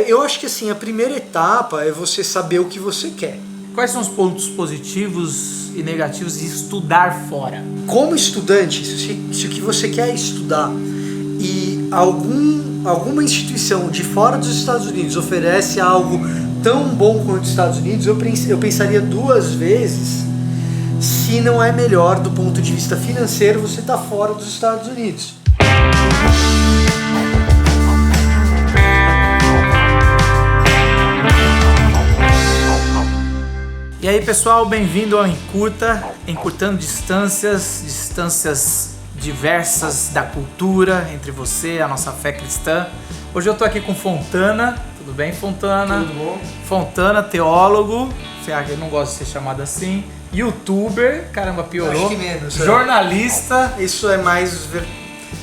Eu acho que assim, a primeira etapa é você saber o que você quer. Quais são os pontos positivos e negativos de estudar fora? Como estudante, se o que você quer é estudar e alguma instituição de fora dos Estados Unidos oferece algo tão bom quanto os Estados Unidos, eu pensaria duas vezes se não é melhor do ponto de vista financeiro você estar fora dos Estados Unidos. E aí pessoal, bem-vindo ao encurtando distâncias diversas da cultura entre você e a nossa fé cristã. Hoje eu tô aqui com Fontana, tudo bem Fontana? Tudo bom? Fontana, teólogo, eu não gosto de ser chamado assim, youtuber, caramba, piorou, acho que menos, jornalista. Isso é mais...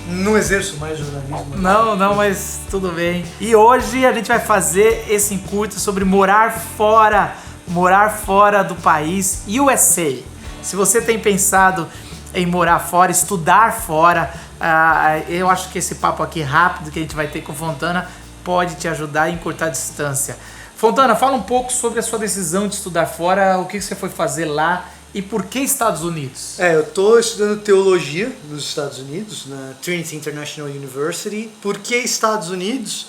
Não exerço mais jornalismo. Não, mas tudo bem. E hoje a gente vai fazer esse encurto sobre morar fora do país, USA. Se você tem pensado em morar fora, estudar fora, eu acho que esse papo aqui rápido que a gente vai ter com Fontana pode te ajudar a encurtar a distância. Fontana, fala um pouco sobre a sua decisão de estudar fora, o que você foi fazer lá e por que Estados Unidos? Eu estou estudando teologia nos Estados Unidos, na Trinity International University. Por que Estados Unidos?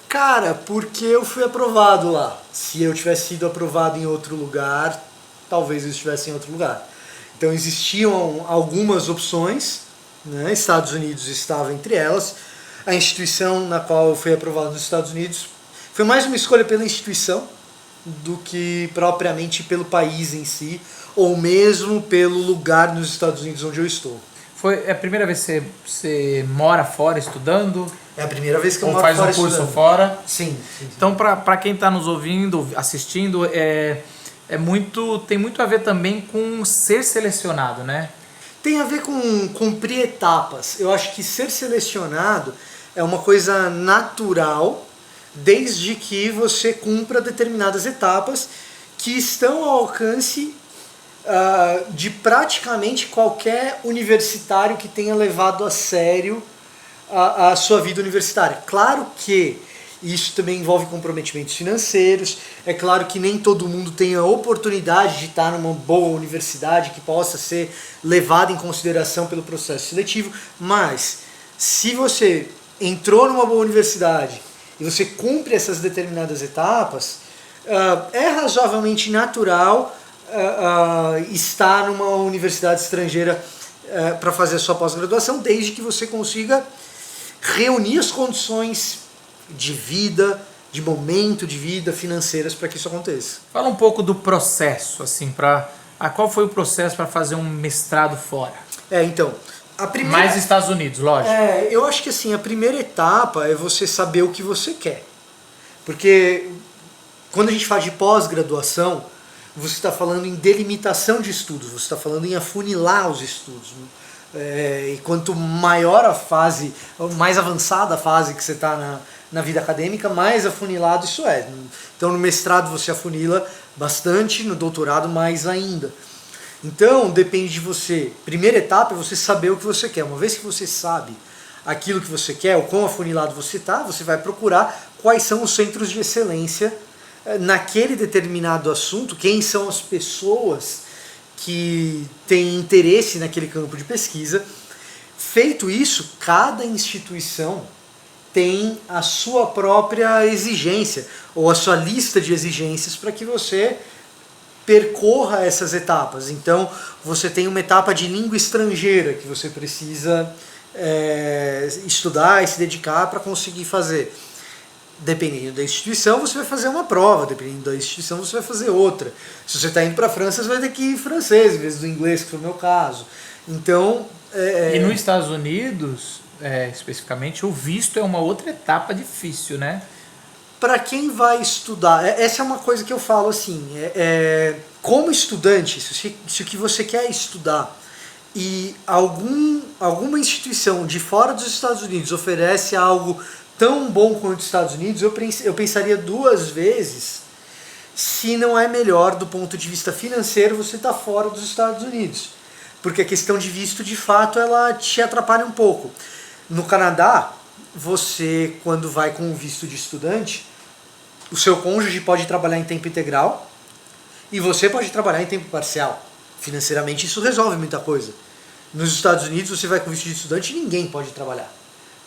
Cara, porque eu fui aprovado lá. Se eu tivesse sido aprovado em outro lugar, talvez eu estivesse em outro lugar. Então existiam algumas opções, né? Estados Unidos estava entre elas. A instituição na qual eu fui aprovado nos Estados Unidos foi mais uma escolha pela instituição do que propriamente pelo país em si, ou mesmo pelo lugar nos Estados Unidos onde eu estou. É a primeira vez que você mora fora estudando? É a primeira vez que eu ou moro faz fora um curso estudando. fora? Sim. Então, para quem está nos ouvindo, assistindo, tem muito a ver também com ser selecionado, né? Tem a ver com cumprir etapas. Eu acho que ser selecionado é uma coisa natural, desde que você cumpra determinadas etapas que estão ao alcance de praticamente qualquer universitário que tenha levado a sério a sua vida universitária. Claro que isso também envolve comprometimentos financeiros, é claro que nem todo mundo tem a oportunidade de estar numa boa universidade que possa ser levada em consideração pelo processo seletivo, mas se você entrou numa boa universidade e você cumpre essas determinadas etapas, é razoavelmente natural estar numa universidade estrangeira para fazer a sua pós-graduação, desde que você consiga reunir as condições de vida, de momento de vida, financeiras para que isso aconteça. Fala um pouco do processo, assim, qual foi o processo para fazer um mestrado fora? Então, a primeira... Mais Estados Unidos, lógico. Eu acho que assim, a primeira etapa é você saber o que você quer. Porque quando a gente fala de pós-graduação, você está falando em delimitação de estudos, você está falando em afunilar os estudos. E quanto maior a fase, mais avançada a fase que você está na vida acadêmica, mais afunilado isso é. Então no mestrado você afunila bastante, no doutorado mais ainda. Então depende de você. Primeira etapa é você saber o que você quer. Uma vez que você sabe aquilo que você quer, o quão afunilado você está, você vai procurar quais são os centros de excelência naquele determinado assunto, quem são as pessoas que têm interesse naquele campo de pesquisa. Feito isso, cada instituição tem a sua própria exigência, ou a sua lista de exigências para que você percorra essas etapas. Então, você tem uma etapa de língua estrangeira que você precisa estudar e se dedicar para conseguir fazer. Dependendo da instituição, você vai fazer uma prova, dependendo da instituição, você vai fazer outra. Se você está indo para a França, você vai ter que ir francês, em vez do inglês, que foi o meu caso. Então... E nos Estados Unidos, especificamente, o visto é uma outra etapa difícil, né? Para quem vai estudar, essa é uma coisa que eu falo assim, como estudante, se o que você quer é estudar e alguma instituição de fora dos Estados Unidos oferece algo tão bom quanto os Estados Unidos, eu pensaria duas vezes se não é melhor do ponto de vista financeiro você estar fora dos Estados Unidos. Porque a questão de visto, de fato, ela te atrapalha um pouco. No Canadá, você, quando vai com o visto de estudante, o seu cônjuge pode trabalhar em tempo integral e você pode trabalhar em tempo parcial. Financeiramente isso resolve muita coisa. Nos Estados Unidos você vai com visto de estudante e ninguém pode trabalhar.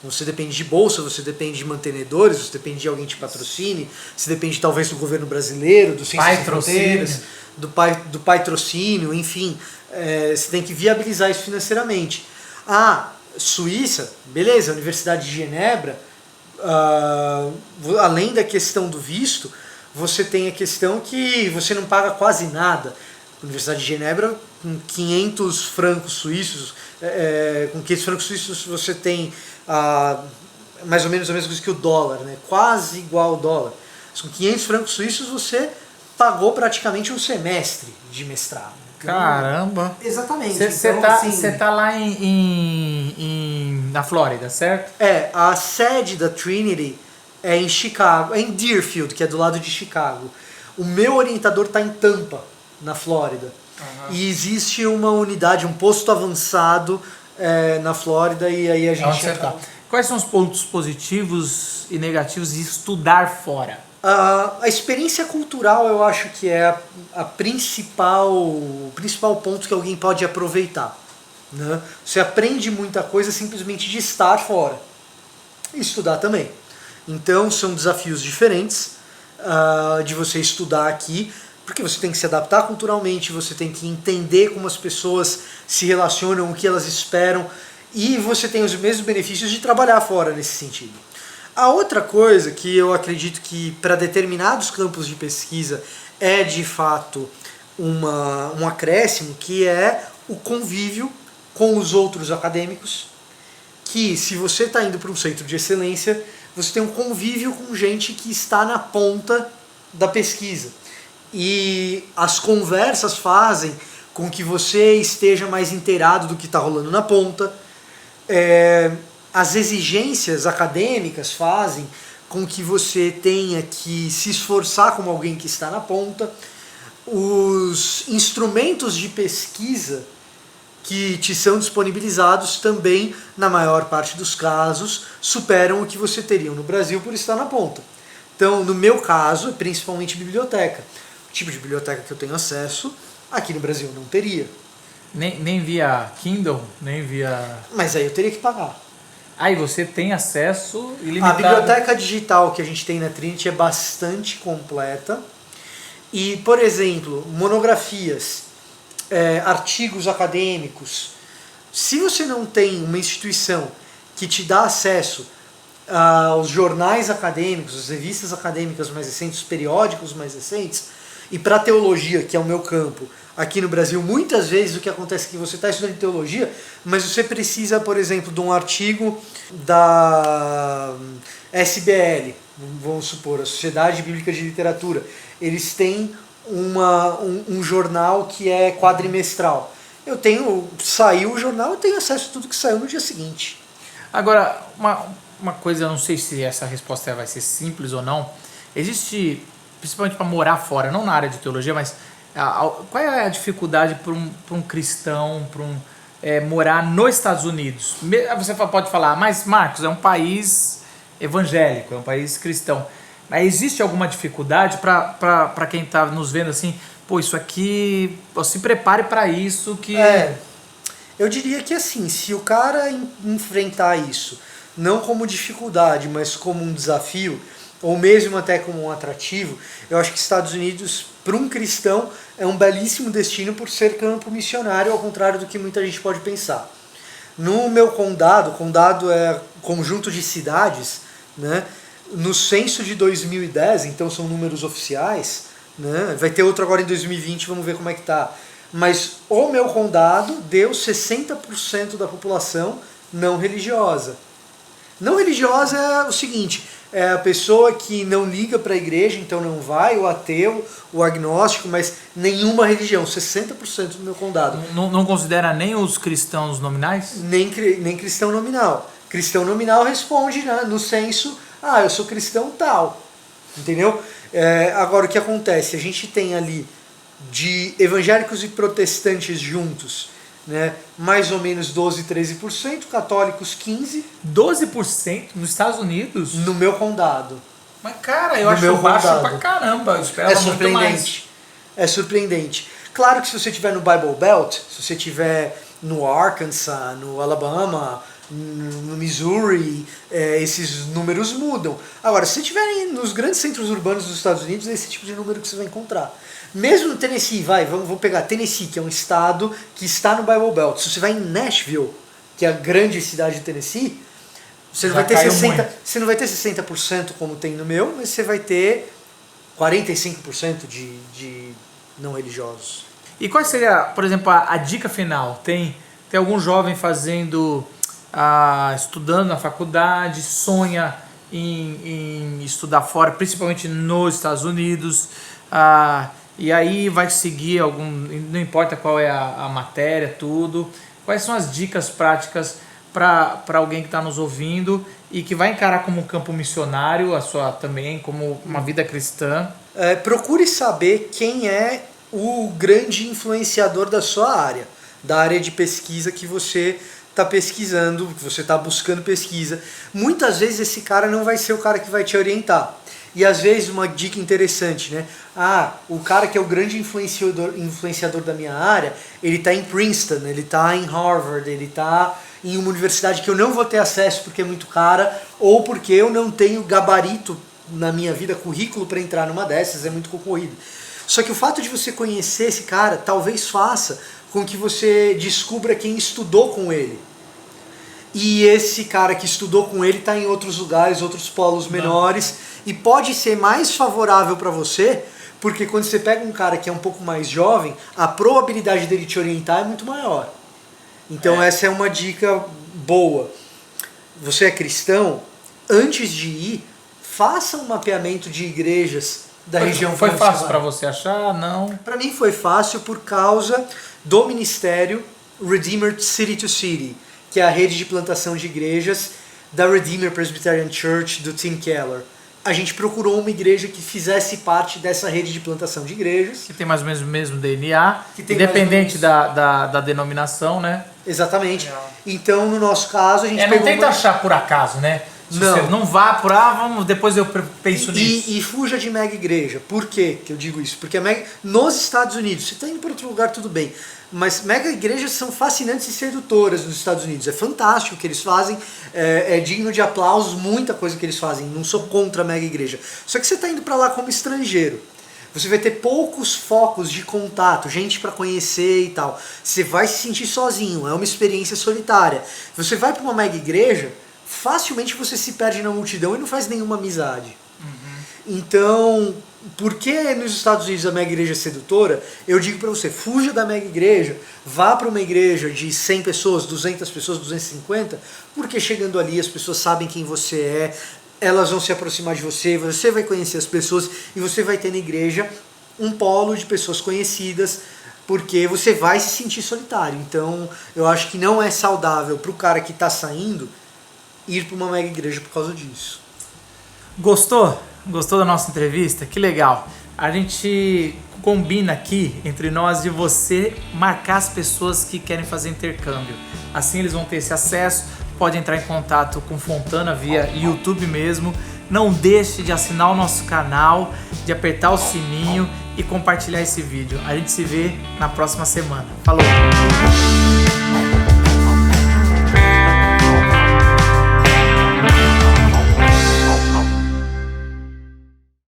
Você depende de bolsa, você depende de mantenedores, você depende de alguém que te patrocine, você depende talvez do governo brasileiro, do Ciências Sem Fronteiras, do patrocínio, enfim. Você tem que viabilizar isso financeiramente. Suíça, beleza, a Universidade de Genebra, além da questão do visto, você tem a questão que você não paga quase nada. A Universidade de Genebra, com 500 francos suíços, você tem mais ou menos a mesma coisa que o dólar, né? Quase igual ao dólar. Com 500 francos suíços você pagou praticamente um semestre de mestrado. Caramba! Exatamente. Você tá lá na Flórida, certo? A sede da Trinity é em Chicago, é em Deerfield, que é do lado de Chicago. O meu orientador está em Tampa, na Flórida. Uhum. E existe uma unidade, um posto avançado na Flórida, e aí a gente... Quais são os pontos positivos e negativos de estudar fora? A experiência cultural eu acho que é o principal ponto que alguém pode aproveitar. Né? Você aprende muita coisa simplesmente de estar fora. E estudar também. Então são desafios diferentes de você estudar aqui, porque você tem que se adaptar culturalmente, você tem que entender como as pessoas se relacionam, o que elas esperam, e você tem os mesmos benefícios de trabalhar fora nesse sentido. A outra coisa que eu acredito que para determinados campos de pesquisa é de fato um acréscimo, que é o convívio com os outros acadêmicos, que se você está indo para um centro de excelência, você tem um convívio com gente que está na ponta da pesquisa. E as conversas fazem com que você esteja mais inteirado do que está rolando na ponta. As exigências acadêmicas fazem com que você tenha que se esforçar como alguém que está na ponta. Os instrumentos de pesquisa que te são disponibilizados também, na maior parte dos casos, superam o que você teria no Brasil por estar na ponta. Então, no meu caso, principalmente biblioteca. O tipo de biblioteca que eu tenho acesso, aqui no Brasil não teria. Nem via Kindle, nem via... Mas aí eu teria que pagar. Aí você tem acesso ilimitado. A biblioteca digital que a gente tem na Trinity é bastante completa. E, por exemplo, monografias, artigos acadêmicos. Se você não tem uma instituição que te dá acesso aos jornais acadêmicos, às revistas acadêmicas mais recentes, os periódicos mais recentes, e para a teologia, que é o meu campo, aqui no Brasil, muitas vezes o que acontece é que você está estudando teologia, mas você precisa, por exemplo, de um artigo da SBL, vamos supor, a Sociedade Bíblica de Literatura. Eles têm um jornal que é quadrimestral. Saiu o jornal, eu tenho acesso a tudo que saiu no dia seguinte. Agora, uma coisa, eu não sei se essa resposta vai ser simples ou não. Existe, principalmente para morar fora, não na área de teologia, mas qual é a dificuldade para um cristão, morar nos Estados Unidos? Você pode falar, mas Marcos, é um país evangélico, é um país cristão. Mas existe alguma dificuldade para quem está nos vendo assim, isso aqui, se prepare para isso que... Eu diria que assim, se o cara enfrentar isso, não como dificuldade, mas como um desafio, ou mesmo até como um atrativo, eu acho que Estados Unidos, para um cristão, é um belíssimo destino por ser campo missionário, ao contrário do que muita gente pode pensar. No meu condado, condado é conjunto de cidades, né? No censo de 2010, então são números oficiais, né? Vai ter outro agora em 2020, vamos ver como é que tá. Mas o meu condado deu 60% da população não religiosa. Não religiosa é o seguinte, é a pessoa que não liga para a igreja, então não vai, o ateu, o agnóstico, mas nenhuma religião, 60% do meu condado. Não considera nem os cristãos nominais? Nem cristão nominal. Cristão nominal responde, né, no censo, eu sou cristão tal, entendeu? Agora o que acontece? A gente tem ali de evangélicos e protestantes juntos né? Mais ou menos 12, 13%, católicos 15%. 12% nos Estados Unidos? No meu condado. Mas, cara, eu No acho meu baixo condado. pra caramba. Eu esperava É muito mais. surpreendente. É surpreendente. Claro que se você estiver no Bible Belt, se você estiver no Arkansas, no Alabama, no Missouri, esses números mudam. Agora, se você estiver nos grandes centros urbanos dos Estados Unidos, é esse tipo de número que você vai encontrar. Mesmo no Tennessee, vamos pegar Tennessee, que é um estado que está no Bible Belt. Se você vai em Nashville, que é a grande cidade de Tennessee, você não vai ter 60% como tem no meu, mas você vai ter 45% de não religiosos. E qual seria, por exemplo, a dica final? Tem algum jovem fazendo, estudando na faculdade, sonha em estudar fora, principalmente nos Estados Unidos, e aí vai seguir não importa qual é a matéria, tudo. Quais são as dicas práticas para alguém que está nos ouvindo e que vai encarar como um campo missionário, também como uma vida cristã? Procure saber quem é o grande influenciador da sua área, da área de pesquisa que você está pesquisando, que você está buscando pesquisa. Muitas vezes esse cara não vai ser o cara que vai te orientar. E às vezes uma dica interessante, né? O cara que é o grande influenciador da minha área, ele está em Princeton, ele está em Harvard, ele está em uma universidade que eu não vou ter acesso porque é muito cara, ou porque eu não tenho gabarito na minha vida, currículo para entrar numa dessas, é muito concorrido. Só que o fato de você conhecer esse cara talvez faça com que você descubra quem estudou com ele. E esse cara que estudou com ele está em outros lugares, outros polos menores, e pode ser mais favorável para você, porque quando você pega um cara que é um pouco mais jovem, a probabilidade dele te orientar é muito maior. Então essa é uma dica boa. Você é cristão? Antes de ir, faça um mapeamento de igrejas da região. Foi fácil para você achar? Não? Para mim foi fácil por causa do ministério Redeemer City to City, que é a rede de plantação de igrejas da Redeemer Presbyterian Church do Tim Keller. A gente procurou uma igreja que fizesse parte dessa rede de plantação de igrejas. Que tem mais ou menos o mesmo DNA, independente da denominação, né? Exatamente. Legal. Então, no nosso caso, a gente não tenta achar por acaso, né? Não vá por depois eu penso nisso. E fuja de mega igreja. Por quê que eu digo isso? Porque nos Estados Unidos, você está indo para outro lugar, tudo bem, mas mega igrejas são fascinantes e sedutoras nos Estados Unidos. É fantástico o que eles fazem, é digno de aplausos, muita coisa que eles fazem. Não sou contra a mega igreja. Só que você está indo para lá como estrangeiro. Você vai ter poucos focos de contato, gente para conhecer e tal. Você vai se sentir sozinho, é uma experiência solitária. Você vai para uma mega igreja, facilmente você se perde na multidão e não faz nenhuma amizade. Então, por que nos Estados Unidos a mega igreja é sedutora? Eu digo para você, fuja da mega igreja, vá para uma igreja de 100 pessoas, 200 pessoas, 250, porque chegando ali as pessoas sabem quem você é, elas vão se aproximar de você, você vai conhecer as pessoas e você vai ter na igreja um polo de pessoas conhecidas, porque você vai se sentir solitário. Então, eu acho que não é saudável para o cara que está saindo ir para uma mega igreja por causa disso. Gostou? Gostou da nossa entrevista? Que legal! A gente combina aqui entre nós de você marcar as pessoas que querem fazer intercâmbio. Assim eles vão ter esse acesso, pode entrar em contato com Fontana via YouTube mesmo. Não deixe de assinar o nosso canal, de apertar o sininho e compartilhar esse vídeo. A gente se vê na próxima semana. Falou!